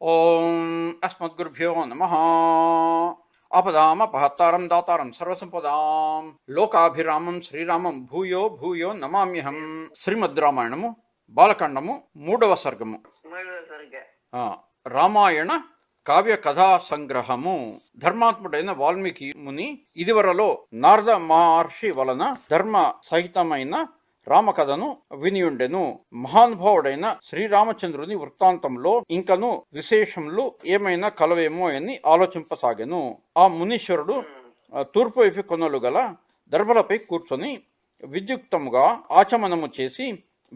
ఓం అస్మద్గురుభ్యో నమః. ఆపదామపహర్తారం దాతారం సర్వసంపదాం లోకాభిరామం శ్రీరామం భూయో భూయో నమామ్యహం. శ్రీమద్ రామాయణము బాలకాండము 3వ సర్గము. రామాయణ కావ్య కథా సంగ్రహము. ధర్మాత్ముడైన వాల్మీకి ముని ఇదివరలో నారద మహర్షి వలన ధర్మ సహితమైన రామకథను వినియుండెను. మహానుభావుడైన శ్రీరామచంద్రుని వృత్తాంతంలో ఇంకను విశేషములు ఏమైనా కలవేమో అని ఆలోచింపసాగెను. ఆ మునీశ్వరుడు తూర్పు వైపు కొనలు గల దర్భలపై కూర్చొని విద్యుక్తముగా ఆచమనము చేసి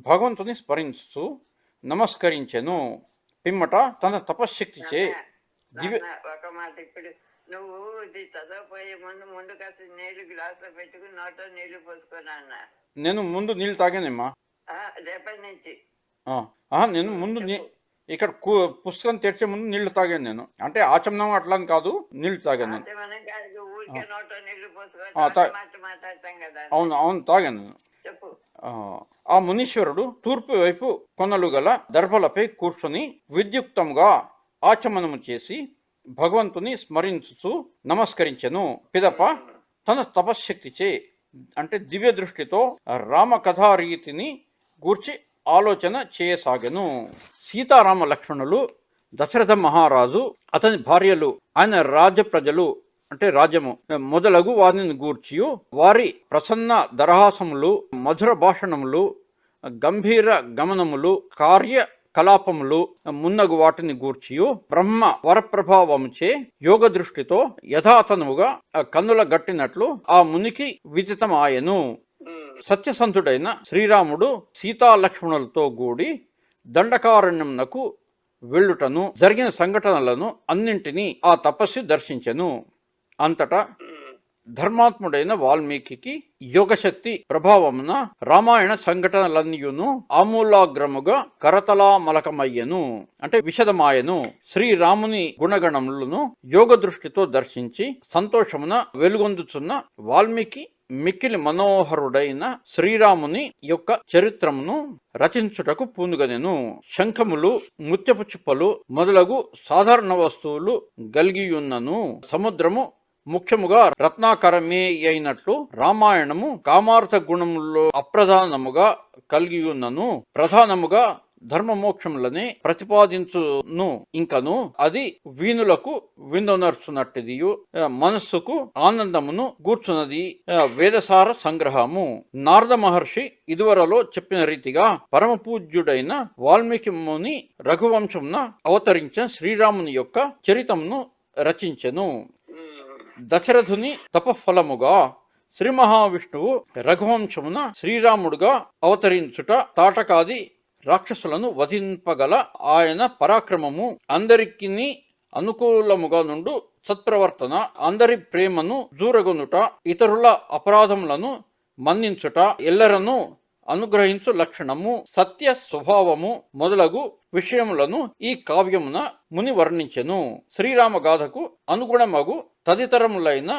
భగవంతుని స్మరించు నమస్కరించెను. పిమ్మట తన తపశ్శక్తిచే ఒక మాట ఇప్పుడు నువ్వు ఇది చదవపోయే ముందు కాస్త నీళ్లు గ్లాస్ లో పెట్టుకుని నోట్లో నీళ్లు పోసుకొని అన్నా. నేను ముందు నీళ్ళు తాగానమ్మా. రేపటి నుంచి నేను ముందు ఇక్కడ పుస్తకం తెరిచే ముందు నీళ్లు తాగాను. నేను అంటే ఆచమనం అట్లా కాదు, నీళ్లు తాగాను. ఊరికే నోట్లో నీళ్లు పోసుకొని మాట్లాడతాం కదా. అవును అవును తాగాను. చెప్పు. ఆ మునీశ్వరుడు తూర్పు వైపు కొనలు గల దర్భలపై కూర్చొని విద్యుక్తంగా ఆచమనము చేసి భగవంతుని స్మరించుచు నమస్కరించెను. పిదప తన తపశ్శక్తిచే అంటే దివ్య దృష్టితో రామకథా రీతిని గూర్చి ఆలోచన చేయసాగెను. సీతారామ లక్ష్మణులు, దశరథ మహారాజు, అతని భార్యలు, ఆయన రాజ్య ప్రజలు అంటే రాజ్యము మొదలగు వారిని గూర్చియు వారి ప్రసన్న దరహాసములు, మధుర భాషణములు, గంభీర గమనములు, కార్య కలాపములు మున్నగు వాటిని గూర్చియు బ్రహ్మ వరప్రభావముచే యోగ దృష్టితో యథాతనముగా కన్నుల గట్టినట్లు ఆ మునికి విదితమాయెను. సత్యసంతుడైన శ్రీరాముడు సీతాలక్ష్మణులతో కూడి దండకారణ్యమునకు వెళ్ళుటను జరిగిన సంఘటనలను అన్నింటినీ ఆ తపస్వి దర్శించెను. అంతటా ధర్మాత్ముడైన వాల్మీకి యోగశక్తి ప్రభావమున రామాయణ సంఘటనలన్నీయును ఆమూలాగ్రముగా కరతలామలకమయ్యను అంటే విశదమాయను. శ్రీరాముని గుణగణములను యోగ దృష్టితో దర్శించి సంతోషమున వెలుగొందుచున్న వాల్మీకి మిక్కిలి మనోహరుడైన శ్రీరాముని యొక్క చరిత్రమును రచించుటకు పూనుగనెను. శంఖములు, ముత్యపు చిప్పలు మొదలగు సాధారణ వస్తువులు గలిగియున్నను. సముద్రము ముఖ్యముగా రత్నాకరమే అయినట్లు రామాయణము కామార్థ గుణములో అప్రధానముగా కలిగియున్నను. ప్రధానముగా ధర్మమోక్షములనే ప్రతిపాదించును. ఇంకను అది వీణులకు విందొనర్చునట్టిదియు మనస్సుకు ఆనందమును గూర్చున్నది వేదసార సంగ్రహము. నారద మహర్షి ఇదివరలో చెప్పిన రీతిగా పరమ పూజ్యుడైన వాల్మీకి ముని రఘువంశమున అవతరించిన శ్రీరాముని యొక్క చరితమును రచించెను. దశరథుని తపఫలముగా శ్రీ మహావిష్ణువు రఘువంశమున శ్రీరాముడుగా అవతరించుట తాటకాది రాక్షసులను వధింపగల ఆయన పరాక్రమము, అందరికి అనుకూలముగా నుండు సత్ప్రవర్తన, అందరి ప్రేమను జూరగొనుట, ఇతరుల అపరాధములను మన్నించుట, ఎల్లరను అనుగ్రహించు లక్షణము, సత్య స్వభావము మొదలగు విషయములను ఈ కావ్యమున ముని వర్ణించెను. శ్రీరామగాథకు అనుగుణమగు తదితరములైన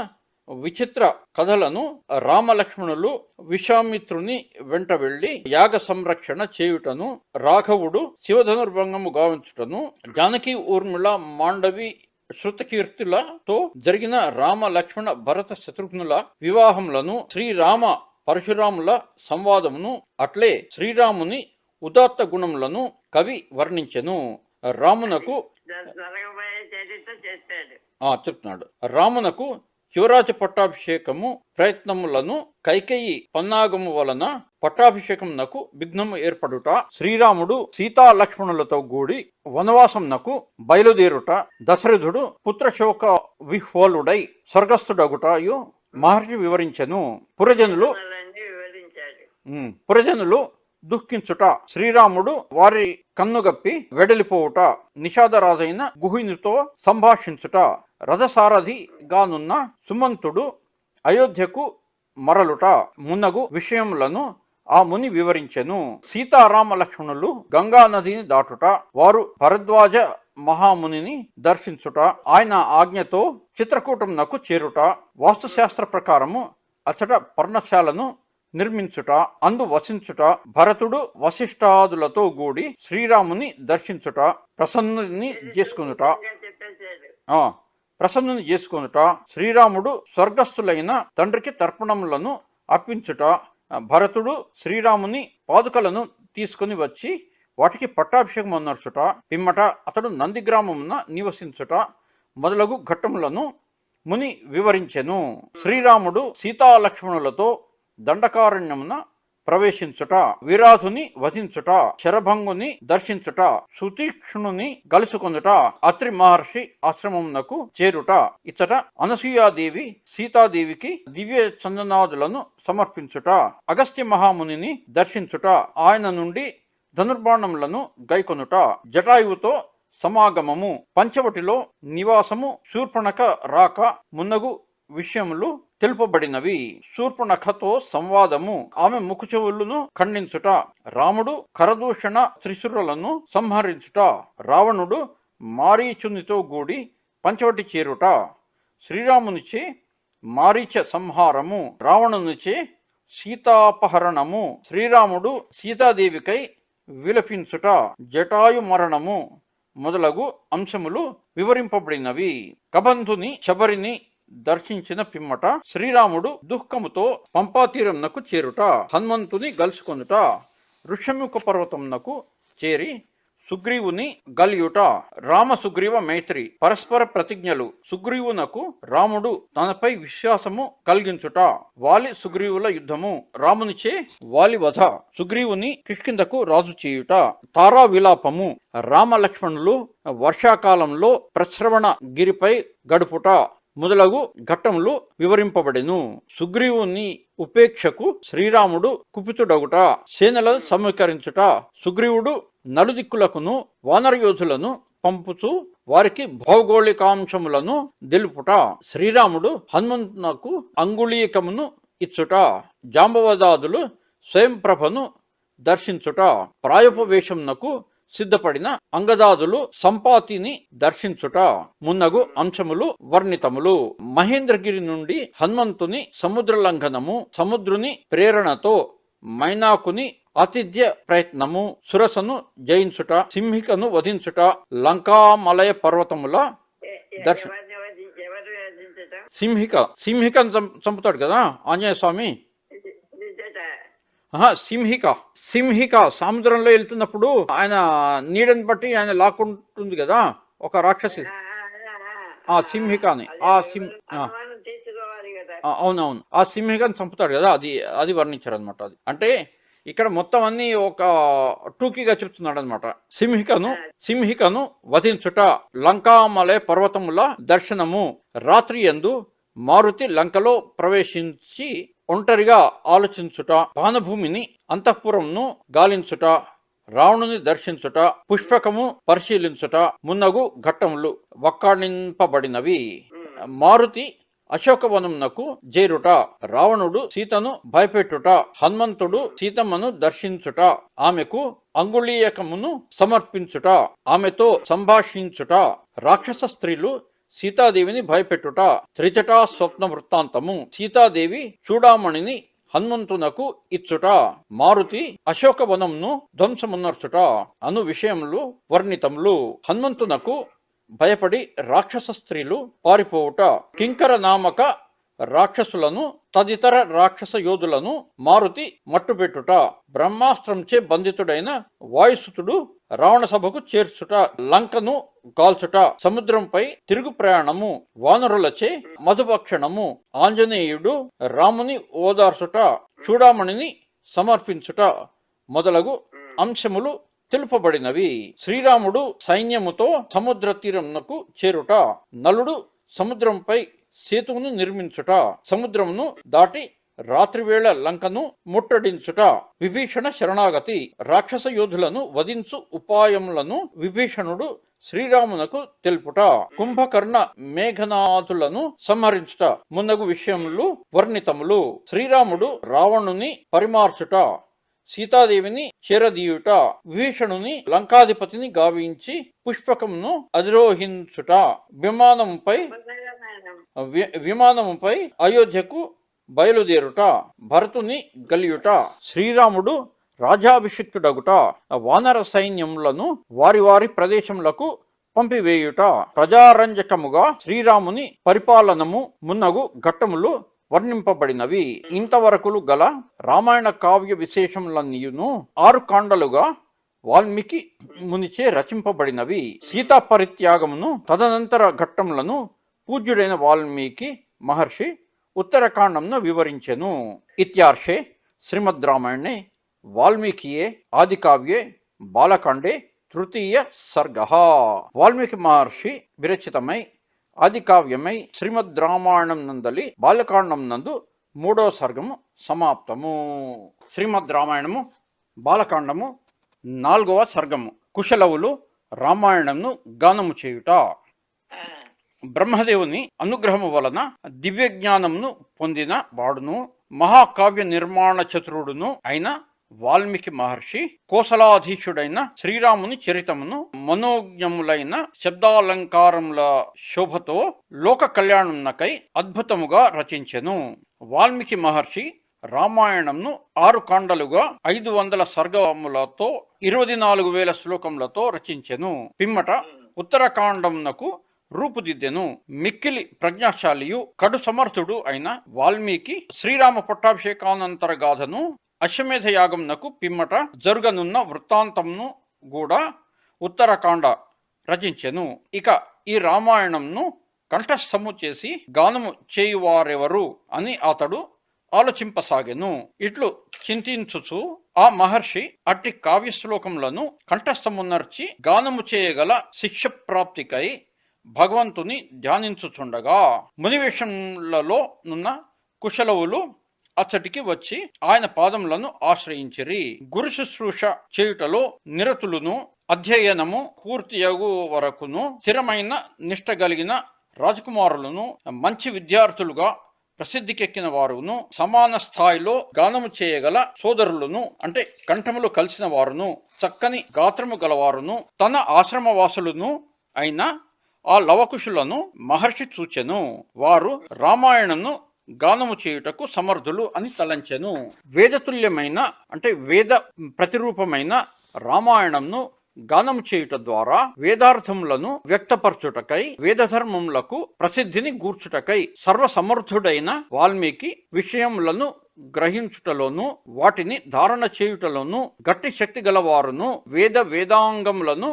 విచిత్ర కథలను రామలక్ష్మణులు విశ్వామిత్రుని వెంట వెళ్లి యాగ సంరక్షణ చేయుటను, రాఘవుడు శివధనుర్భంగము గావించుటను, జానకి ఊర్మిళ మాండవి శృతకీర్తులతో జరిగిన రామ లక్ష్మణ భరత శత్రుఘ్నుల వివాహములను, శ్రీరామ పరశురాముల సంవాదమును, అట్లే శ్రీరాముని ఉదాత్త గుణములను కవి వర్ణించెను. రామునకు చెప్తున్నాడు. రామునకు శివరాజ పట్టాభిషేకము ప్రయత్నములను కైకేయి పన్నాగము వలన పట్టాభిషేకమునకు విఘ్నము ఏర్పడుట, శ్రీరాముడు సీతా లక్ష్మణులతో కూడి వనవాసమునకు బయలుదేరుట, దశరథుడు పుత్రశోక విహ్వలుడై స్వర్గస్థుడగుటయు మహర్షి వివరించెను. పురజనులు దుఃఖించుట, శ్రీరాముడు వారి కన్నుగప్పి వెడలిపోవుట, నిషాదరాజైన గుహినితో సంభాషించుట, రథసారథిగానున్న సుమంతుడు అయోధ్యకు మరలుట మున్నగు విషయములను ఆ ముని వివరించెను. సీతారామ లక్ష్మణులు గంగా నదిని దాటుట, వారు భరద్వాజ మహామునిని దర్శించుట, ఆయన ఆజ్ఞతో చిత్రకూటమునకు చేరుట, వాస్తుశాస్త్ర ప్రకారము అచ్చట పర్ణశాలను నిర్మించుట, అందు వసించుట, భరతుడు వశిష్ఠాదులతో కూడి శ్రీరాముని దర్శించుట, ప్రసన్నుని చేసుకొనుట, చెప్పేసాడు. ఆ ప్రసన్నుని చేసుకొనుట, శ్రీరాముడు స్వర్గస్థులైన తండ్రికి తర్పణములను అర్పించుట, భరతుడు శ్రీరాముని పాదుకలను తీసుకుని వచ్చి వాటికి పట్టాభిషేకం అనర్చుట, పిమ్మట అతడు నందిగ్రామమున నివసించుట మొదలగు ఘట్టములను ముని వివరించెను. శ్రీరాముడు సీతాలక్ష్మణులతో దండకారణ్యమున ప్రవేశించుట, విరాధుని వధించుట, శరభంగుని దర్శించుట, సుతీక్ష్ణుని గలుసుకొనుట, అత్రి మహర్షి ఆశ్రమమునకు చేరుట, ఇచ్చట అనసూయాదేవి సీతాదేవికి దివ్య చందనాదులను సమర్పించుట, అగస్త్య మహామునిని దర్శించుట, ఆయన నుండి ధనుర్బాణములను గైకొనుట, జటాయువుతో సమాగమము, పంచవటిలో నివాసము, శూర్పణఖ రాక మున్నగు విషయములు తెలుపబడినవి. శూర్పణఖతో సంవాదము, ఆమె ముఖచెవులను ఖండించుట, రాముడు కరదూషణ త్రిశూరులను సంహరించుట, రావణుడు మారీచునితో కూడి పంచవటి చేరుట, శ్రీరామునిచే మారీచ సంహారము, రావణునిచే సీతాపహరణము, శ్రీరాముడు సీతాదేవికై విలపించుట, జటాయు మరణము మొదలగు అంశములు వివరింపబడినవి. కబంధుని శబరిని దర్శించిన పిమ్మట శ్రీరాముడు దుఃఖముతో పంపాతీరమునకు చేరుట, హనుమంతుని గలుసుకొనుట, ఋషముఖ పర్వతమునకు చేరి సుగ్రీవుని గలియుట, రామ సుగ్రీవ మైత్రి పరస్పర ప్రతిజ్ఞలు, సుగ్రీవునకు రాముడు తనపై విశ్వాసము కలిగించుట, వాలి సుగ్రీవుల యుద్ధము, రామునిచే వాలి వధ, సుగ్రీవుని కిష్కిందకు రాజు చేయుట, తారా విలాపము, రామ లక్ష్మణులు వర్షాకాలంలో ప్రశ్రవణ గిరిపై గడుపుట మొదలగు ఘట్టములు వివరింపబడెను. సుగ్రీవుని ఉపేక్షకు శ్రీరాముడు కుపితుడగుట, సేనలను సమీకరించుట, సుగ్రీవుడు నలుదిక్కులకును వానరయోధులను పంపుచు వారికి భౌగోళికాంశములను తెలుపుట, శ్రీరాముడు హనుమంతునకు అంగుళీకమును ఇచ్చుట, జాంబవదాదులు స్వయంప్రభను దర్శించుట, ప్రాయోపవేశమునకు సిద్ధపడిన అంగదాదులు సంపాతిని దర్శించుట మున్నగు అంశములు వర్ణితములు. మహేంద్రగిరి నుండి హనుమంతుని సముద్ర లంఘనము, సముద్రుని ప్రేరణతో మైనాకుని ఆతిథ్య ప్రయత్నము, సురసను జయించుట, సింహికను వధించుట, లంకామలయ పర్వతముల దర్శనం. ఎవరు వధించటం? సింహికను చంపుతాడు కదా ఆంజనేయ స్వామి. సింహిక సముద్రంలో వెళ్తున్నప్పుడు ఆయన నీడని బట్టి ఆయన లాక్కుంటుంది కదా ఒక రాక్షసి, ఆ సింహికని, అవునవును, ఆ సింహికని చంపుతాడు కదా, అది వర్ణించారు అనమాట. అది అంటే ఇక్కడ మొత్తం అన్ని ఒక టూకీగా చెప్తున్నాడు అనమాట. సింహికను వధించుట, లంకామలయ పర్వతముల దర్శనము, రాత్రి యందు మారుతి లంకలో ప్రవేశించి ఒంటరిగా ఆలోచించుట, పానభూమిని అంతఃపురంను గాలించుట, రావణుని దర్శించుట, పుష్పకము పరిశీలించుట మున్నగు ఘట్టములు వక్కాణింపబడినవి. మారుతి అశోకవనమునకు చేరుట, రావణుడు సీతను భయపెట్టుట, హనుమంతుడు సీతమ్మను దర్శించుట, ఆమెకు అంగుళీయకమును సమర్పించుట, ఆమెతో సంభాషించుట, రాక్షస స్త్రీలు సీతాదేవిని భయపెట్టుట, త్రిజటా స్వప్న వృత్తాంతము, సీతాదేవి చూడామణిని హనుమంతునకు ఇచ్చుట, మారుతి అశోకవనంను ధ్వంసమునర్చుట అను విషయములు వర్ణితములు. హనుమంతునకు భయపడి రాక్షస స్త్రీలు పారిపోవుట, కింకర నామక రాక్షసులను తదితర రాక్షస యోధులను మారుతి మట్టుపెట్టుట, బ్రహ్మాస్త్రంచే బంధితుడైన వాయుసుతుడు రావణ సభకు చేర్చుట, లంకను కాల్చుట, సముద్రంపై తిరుగు ప్రయాణము, వానరులచే మధుభక్షణము, ఆంజనేయుడు రాముని ఓదార్చుట, చూడామణిని సమర్పించుట మొదలగు అంశములు తెలుపబడినవి. శ్రీరాముడు సైన్యముతో సముద్ర తీరమునకు చేరుట, నలుడు సముద్రంపై సేతువును నిర్మించుట, సముద్రమును దాటి రాత్రివేళ లంకను ముట్టడించుట, విభీషణ శరణాగతి, రాక్షస యోధులను వధించు ఉపాయములను విభీషణుడు శ్రీరామునకు తెలుపుట, కుంభకర్ణ మేఘనాథులను సంహరించుట మున్నగు విషయములు వర్ణితములు. శ్రీరాముడు రావణుని పరిమార్చుట, సీతాదేవిని చేరదీయుట, విభీషణుని లంకాధిపతిని గావించి పుష్పకమును అధిరోహించుట, విమానముపై అయోధ్యకు బయలుదేరుట, భరతుని గలియుట, శ్రీరాముడు రాజాభిషిక్తుడగుట, వానర సైన్యములను వారి వారి ప్రదేశములకు పంపివేయుట, ప్రజారంజకముగా శ్రీరాముని పరిపాలనము మున్నగు ఘట్టములు వర్ణింపబడినవి. ఇంతవరకులు గల రామాయణ కావ్య విశేషములన్నీయును 6 కాండలుగా వాల్మీకి మునిచే రచింపబడినవి. సీతా పరిత్యాగమును తదనంతర ఘట్టములను పూజ్యుడైన వాల్మీకి మహర్షి ఉత్తరకాండంను వివరించెను. ఇత్యార్షే శ్రీమద్ రామాయణే వాల్మీకియే ఆదికావ్యే బాలకాండే తృతీయ సర్గః. వాల్మీకి మహర్షి విరచితమై ఆదికావ్యమై శ్రీమద్ రామాయణం నందలి బాలకాండం నందు 3వ సర్గము సమాప్తము. శ్రీమద్ రామాయణము బాలకాండము 4వ సర్గము. కుశలవులు రామాయణంను గానము చేయుట. బ్రహ్మదేవుని అనుగ్రహము వలన దివ్య జ్ఞానమును పొందిన వాడును మహాకావ్య నిర్మాణ చతురుడును అయిన వాల్మీకి మహర్షి కోసలాధీశుడైన శ్రీరాముని చరితమును మనోజ్ఞములైన శబ్దాలంకారముల శోభతో లోక కళ్యాణమునకై అద్భుతముగా రచించెను. వాల్మీకి మహర్షి రామాయణంను 6 కాండలుగా 500 సర్గములతో 24,000 శ్లోకములతో రచించెను. పిమ్మట ఉత్తరకాండమునకు రూపుదిద్దెను. మిక్కిలి ప్రజ్ఞాశాలియు కడు సమర్థుడు అయిన వాల్మీకి శ్రీరామ పట్టాభిషేకానంతర గాథను అశ్వమేధ యాగమునకు పిమ్మట జరుగనున్న వృత్తాంతమును కూడా ఉత్తరకాండ రచించెను. ఇక ఈ రామాయణంను కంఠస్థము చేసి గానము చేయువారెవరు అని అతడు ఆలోచింపసాగెను. ఇట్లు చింతించుచు ఆ మహర్షి అట్టి కావ్యశ్లోకములను కంఠస్థమునర్చి గానము చేయగల శిక్ష ప్రాప్తికై భగవంతుని ధ్యానించుచుండగా మునివేషములలో నున్న కుశలవులు అచ్చటికి వచ్చి ఆయన పాదములను ఆశ్రయించిరి. గురు శుశ్రూష చేయుటలో నిరతులును అధ్యయనము పూర్తియగు వరకును స్థిరమైన నిష్ట కలిగిన రాజకుమారులను మంచి విద్యార్థులుగా ప్రసిద్ధికెక్కిన వారును సమాన స్థాయిలో గానము చేయగల సోదరులను అంటే కంఠములు కలిసిన వారును చక్కని గాత్రము గలవారును తన ఆశ్రమవాసులను అయిన ఆ లవకుశులను మహర్షి చూచెను. వారు రామాయణను గానము చేయుటకు సమర్థులు అని తలంచెను. వేదతుల్యమైన అంటే వేద ప్రతిరూపమైన రామాయణంను గానము చేయుట ద్వారా వేదార్థములను వ్యక్తపరచుటకై వేదధర్మములకు ప్రసిద్ధిని గూర్చుటకై సర్వసమర్థుడైన వాల్మీకి విషయములను గ్రహించుటలోను వాటిని ధారణ చేయుటలోను గట్టి శక్తి గలవారును వేదాంగములను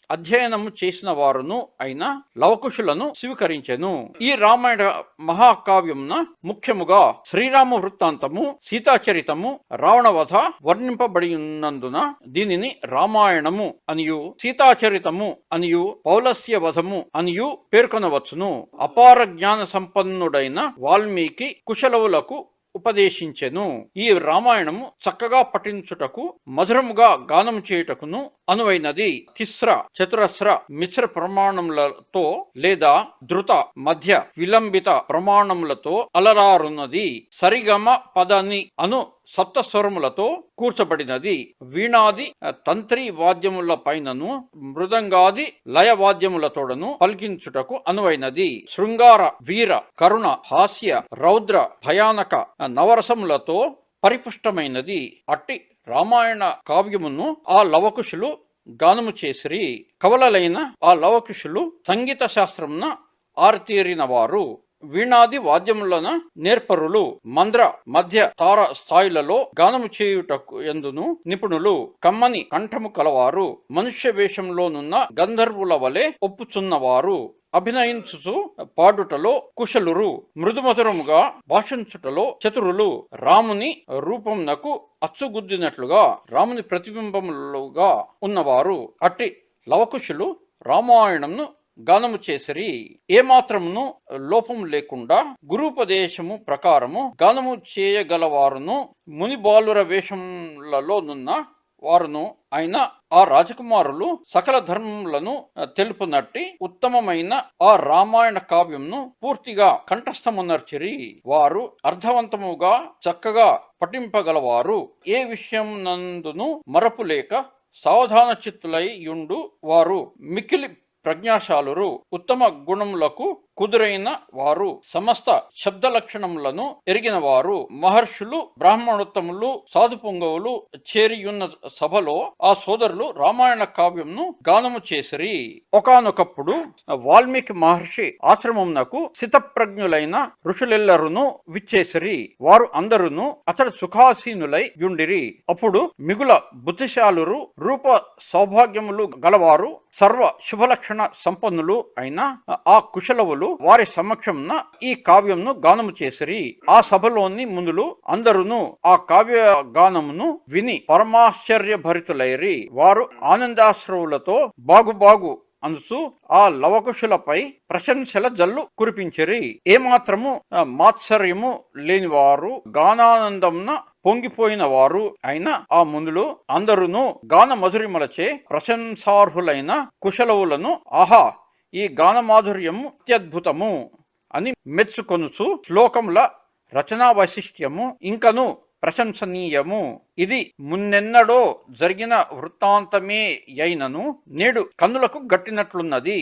అధ్యయనము చేసిన వారును అయిన లవకుశులను స్వీకరించెను. ఈ రామాయణ మహాకావ్యమున ముఖ్యముగా శ్రీరామ వృత్తాంతము, సీతాచరితము, రావణవధ వర్ణింపబడి ఉన్నందున దీనిని రామాయణము అనియు సీతాచరితము అనియు పౌలస్య వధము అనియు పేర్కొనవచ్చును. అపార జ్ఞాన సంపన్నుడైన వాల్మీకి కుశలవులకు ఉపదేశించెను. ఈ రామాయణము చక్కగా పఠించుటకు మధురముగా గానము చేయుటకును అనువైనది. తిస్ర చతురస్ర మిశ్ర ప్రమాణములతో లేదా ధృత మధ్య విలంబిత ప్రమాణములతో అలరారున్నది. సరిగమ పదని అను సప్తస్వరములతో కూర్చబడినది. వీణాది తంత్రి వాద్యముల పైనను మృదంగాది లయ వాద్యములతోడను పలికించుటకు అనువైనది. శృంగార వీర కరుణ హాస్య రౌద్ర భయానక నవరసములతో పరిపుష్టమైనది. అట్టి రామాయణ కావ్యమును ఆ లవకుశులు గానము చేసిరి. కవలలైన ఆ లవకుశులు సంగీత శాస్త్రమున ఆరితేరిన వారు. వీణాది వాద్యములన నేర్పరులు. మంద్ర మధ్య తార స్థాయిలలో గానము చేయుటకు ఎందును నిపుణులు. కమ్మని కంఠము కలవారు. మనుష్య వేషంలోనున్న గంధర్వుల వలె ఒప్పుచున్నవారు. అభినయించుచు పాడుటలో కుశలురు. మృదుమధురముగా భాషించుటలో చతురులు. రాముని రూపమునకు అచ్చుగుద్దినట్లుగా రాముని ప్రతిబింబములుగా ఉన్నవారు. అట్టి లవకుశులు రామాయణంను గానము చేసిరి. ఏమాత్రమును లోపము లేకుండా గురూపదేశము ప్రకారము గానము చేయగలవారును ముని బాలుర వేషములలోనున్న వారును అయిన ఆ రాజకుమారులు సకల ధర్మములను తెలుపునట్టి ఉత్తమమైన ఆ రామాయణ కావ్యంను పూర్తిగా కంఠస్థమునర్చిరి. వారు అర్థవంతముగా చక్కగా పఠింపగలవారు. ఏ విషయం నందును మరపు లేక సావధాన చిత్తులై యుండు వారు. మిక్కిలి ప్రజ్ఞాశాలురు. ఉత్తమ గుణములకు కుదురైన వారు, సమస్త శబ్ద లక్షణములను ఎరిగిన వారు, మహర్షులు, బ్రాహ్మణోత్తములు, సాధు పొంగవులు చేరియున్న సభలో ఆ సోదరులు రామాయణ కావ్యంను గానము చేసిరి. ఒకానొకప్పుడు వాల్మీకి మహర్షి ఆశ్రమమునకు స్థితప్రజ్ఞులైన ఋషులెల్లరును విచ్చేసిరి. వారు అందరును అతడు సుఖాసీనులై యుండిరి. అప్పుడు మిగుల బుద్ధిశాలురు, రూప సౌభాగ్యములు గలవారు, సర్వ శుభలక్షణ సంపన్నులు అయిన ఆ కుశలవులు వారి సమక్షంన ఈ కావ్యంను గానము చేసిరి. ఆ సభలోని ముందులు అందరును ఆ కావ్య గానమును విని పరమాశ్చర్య భరితులైరి. వారు ఆనందాశ్రవులతో బాగు అనుసు ఆ లవకుశులపై ప్రశంసల జల్లు కురిపించిరి. ఏమాత్రము మాత్సర్యము లేనివారు, గానానందంన పొంగిపోయిన వారు అయిన ఆ ముందులు అందరును గాన మధురిమలచే ప్రశంసార్హులైన కుశలవులను ఆహా, ఈ గాన మాధుర్యము అత్యద్భుతము అని మెచ్చుకొనుచు శ్లోకముల రచనా వైశిష్ట్యము ఇంకను ప్రశంసనీయము, ఇది మున్నెన్నడో జరిగిన వృత్తాంతమే అయినను నేడు కన్నులకు గట్టినట్లున్నది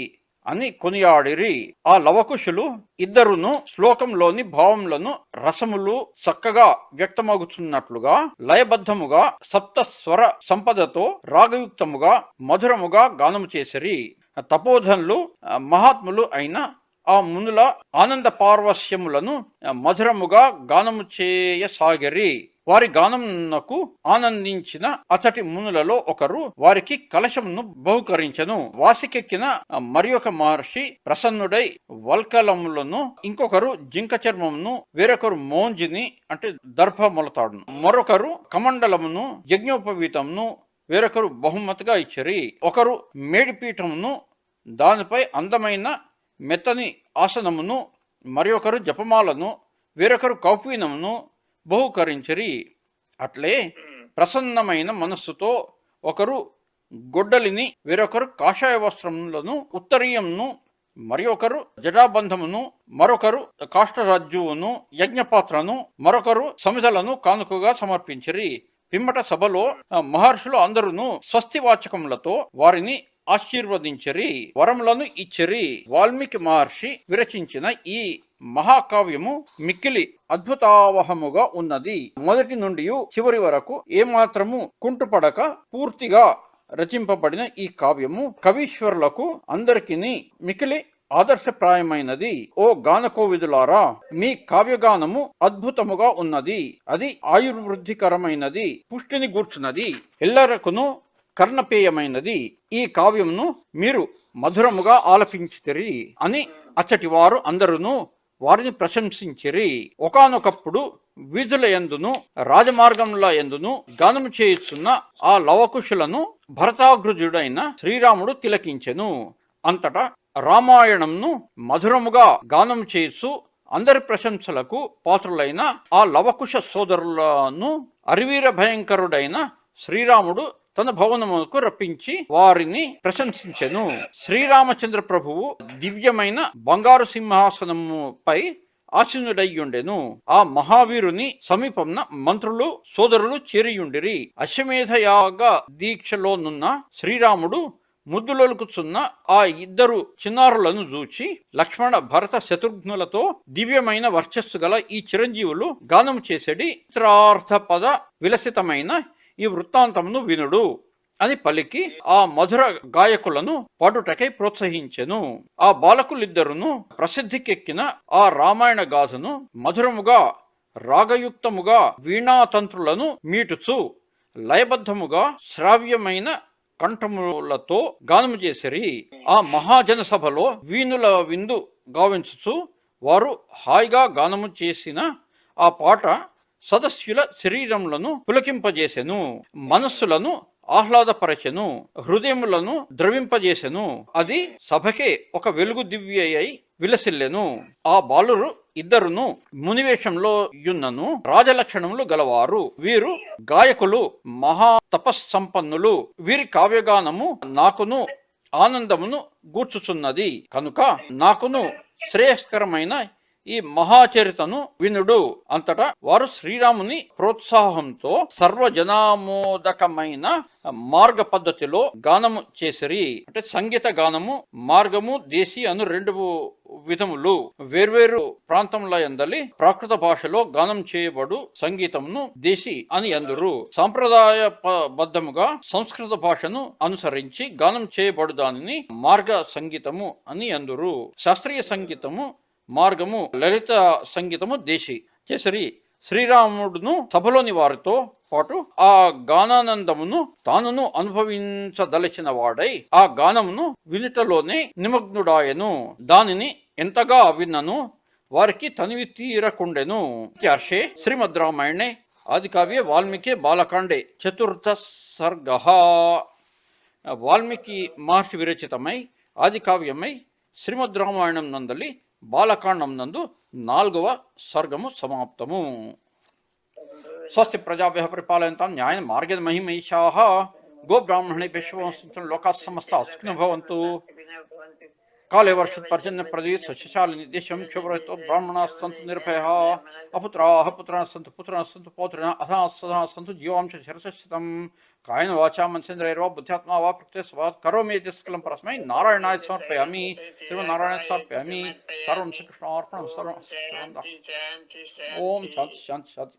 అని కొనియాడిరి. ఆ లవకుశులు ఇద్దరును శ్లోకంలోని భావములను రసములు చక్కగా వ్యక్తమగుతున్నట్లుగా లయబద్ధముగా సప్త స్వర సంపదతో రాగయుక్తముగా మధురముగా గానము చేసిరి. తపోధనులు మహాత్ములు అయిన ఆ మునుల ఆనంద పార్వశ్యములను మధురముగా గానము చేయసాగిరి. వారి గానమునకు ఆనందించిన అతటి మునులలో ఒకరు వారికి కలశమును బహుకరించెను. వాసికెక్కిన మరి ఒక మహర్షి ప్రసన్నుడై వల్కలములను, ఇంకొకరు జింక చర్మమును, వేరొకరు మోంజిని అంటే దర్భ మొలతాడును, మరొకరు కమండలమును, యజ్ఞోపవీతమును వేరొకరు బహుమతిగా ఇచ్చిరి. ఒకరు మేడిపీఠమును, దానిపై అందమైన మెత్తని ఆసనమును, మరి ఒకరు జపమాలను, వేరొకరు కౌపీనమును బహుకరించిరి. అట్లే ప్రసన్నమైన మనస్సుతో ఒకరు గొడ్డలిని, వేరొకరు కాషాయ వస్త్రములను, ఉత్తరీయంను, మరి ఒకరు జటాబంధమును, మరొకరు కాష్టరాజ్యువును, యజ్ఞపాత్రను, మరొకరు సమిధలను కానుకగా సమర్పించిరి. పిమ్మట సభలో మహర్షులు అందరూ స్వస్తివాచకములతో వారిని ఆశీర్వదించరి, వరములను ఇచ్చిరి. వాల్మీకి మహర్షి విరచించిన ఈ మహాకావ్యము మిక్కిలి అద్భుతావహముగా ఉన్నది. మొదటి నుండి చివరి వరకు ఏమాత్రము కుంటుపడక పూర్తిగా రచింపబడిన ఈ కావ్యము కవీశ్వరులకు అందరికీ మిక్కిలి ఆదర్శప్రాయమైనది. ఓ గానకోవిదులారా, మీ కావ్యగానము అద్భుతముగా ఉన్నది. అది ఆయుర్వృద్ధికరమైనది, పుష్టిని గూర్చున్నది, ఎల్లరకును కర్ణపేయమైనది. ఈ కావ్యమును మీరు మధురముగా ఆలపించితిరి అని అచ్చటి వారు అందరూ వారిని ప్రశంసించిరి. ఒకానొకప్పుడు వీధుల యందును రాజమార్గముల యందును గానము చేయుచున్న ఆ లవకుశులను భరతాగ్రజుడైన శ్రీరాముడు తిలకించెను. అంతటా రామాయణంను మధురముగా గానం చేస్తూ అందరి ప్రశంసలకు పాత్రులైన ఆ లవకుశ సోదరులను అరివీర భయంకరుడైన శ్రీరాముడు తన భవనమునకు రప్పించి వారిని ప్రశంసించెను. శ్రీరామచంద్ర ప్రభువు దివ్యమైన బంగారు సింహాసనముపై ఆసీనుడయ్యుండెను. ఆ మహావీరుని సమీపంన మంత్రులు సోదరులు చేరియుండిరి. అశ్వమేధయాగ దీక్షలోనున్న శ్రీరాముడు ముద్దులొలుకుచున్న ఆ ఇద్దరు చిన్నారులను చూచి లక్ష్మణ భరత శత్రుఘ్నులతో దివ్యమైన వర్చస్సు గల ఈ చిరంజీవులు గానము చేసేడి చిత్రార్థపద విలసితమైన ఈ వృత్తాంతమును వినుడు అని పలికి ఆ మధుర గాయకులను పాడుటకై ప్రోత్సహించెను. ఆ బాలకులిద్దరును ప్రసిద్ధికెక్కిన ఆ రామాయణ గాథను మధురముగా రాగయుక్తముగా వీణాతంత్రులను మీటుచు లయబద్ధముగా శ్రావ్యమైన కంఠములతో గానము చేసిరి. ఆ మహాజన సభలో వీణుల విందు గావించుచు వారు హాయిగా గానము చేసిన ఆ పాట సదస్యుల శరీరములను పులకింపజేసెను, మనస్సులను ఆహ్లాదపరచెను, హృదయములను ద్రవింపజేసెను. అది సభకే ఒక వెలుగు దివ్యై విలసిల్లెను. ఆ బాలురు ఇద్దరును మునివేషంలో యున్నను రాజలక్షణములు గలవారు. వీరు గాయకులు, మహా తపస్సంపన్నులు. వీరి కావ్యగానము నాకును ఆనందమును గూర్చుచున్నది కనుక నాకును శ్రేయస్కరమైన ఈ మహాచరితను వినుడు. అంతటా వారు శ్రీరాముని ప్రోత్సాహంతో సర్వజనామోదకమైన మార్గ పద్ధతిలో గానము చేసిరి. అంటే సంగీత గానము, మార్గము, దేశీ అను రెండు విధములు వేర్వేరు ప్రాంతముల యందలి ప్రాకృత భాషలో గానం చేయబడు సంగీతమును దేశీ అని అందురు. సాంప్రదాయ బద్ధముగా సంస్కృత భాషను అనుసరించి గానం చేయబడు దానిని మార్గ సంగీతము అని అందురు. శాస్త్రీయ సంగీతము మార్గము, లలిత సంగీతము దేశీ. కేసరి శ్రీరాముడును సభలోని వారితో పాటు ఆ గానానందమును తానును అనుభవించదలచిన వాడై ఆ గానమును వినుటలోనే నిమగ్నుడాయను. దానిని ఎంతగా విన్నను వారికి తనివి తీరకుండెను. ఇత్యర్షే శ్రీమద్ రామాయణే ఆదికావ్యే వాల్మీకి బాలకాండే చతుర్థ సర్గ. వాల్మీకి మహర్షి విరచితమై ఆదికావ్యమై శ్రీమద్ రామాయణం నందలి బాలకాండం నందు 4వ సర్గము సమాప్తము. స్వస్తి ప్రజాభ్యః పరిపాలయంతాం న్యాయేన మార్గేణ మహిం మహిషాః గోబ్రాహ్మణేభ్యः శుభమస్తు. లోకాः సమస్తాः సుఖినో భవంతు. కాలే వర్షత్ పర్జన్య ప్రదేశ శశాలిని దేశం క్షోభరహితో బ్రాహ్మణాः సంతు నిర్భయాः అపుత్రాः పుత్రాः సంతు పుత్రాः సంతు పౌత్రిణः అథాः సదాः సంతు జీవాంశ శిరసశతం కాయేన వాచా మనసేంద్రియైర్వా బుద్ధ్యాత్మనా వా ప్రకృతే స్వభావాత్ కరోమి యత్ సకలం పరస్మై నారాయణాయ సమర్పయామి. శ్రీమన్నారాయణాయ సమర్పయామి. సర్వం శ్రీకృష్ణార్పణం. సర్వం ఓం శాంతి శాంతి శాంతి.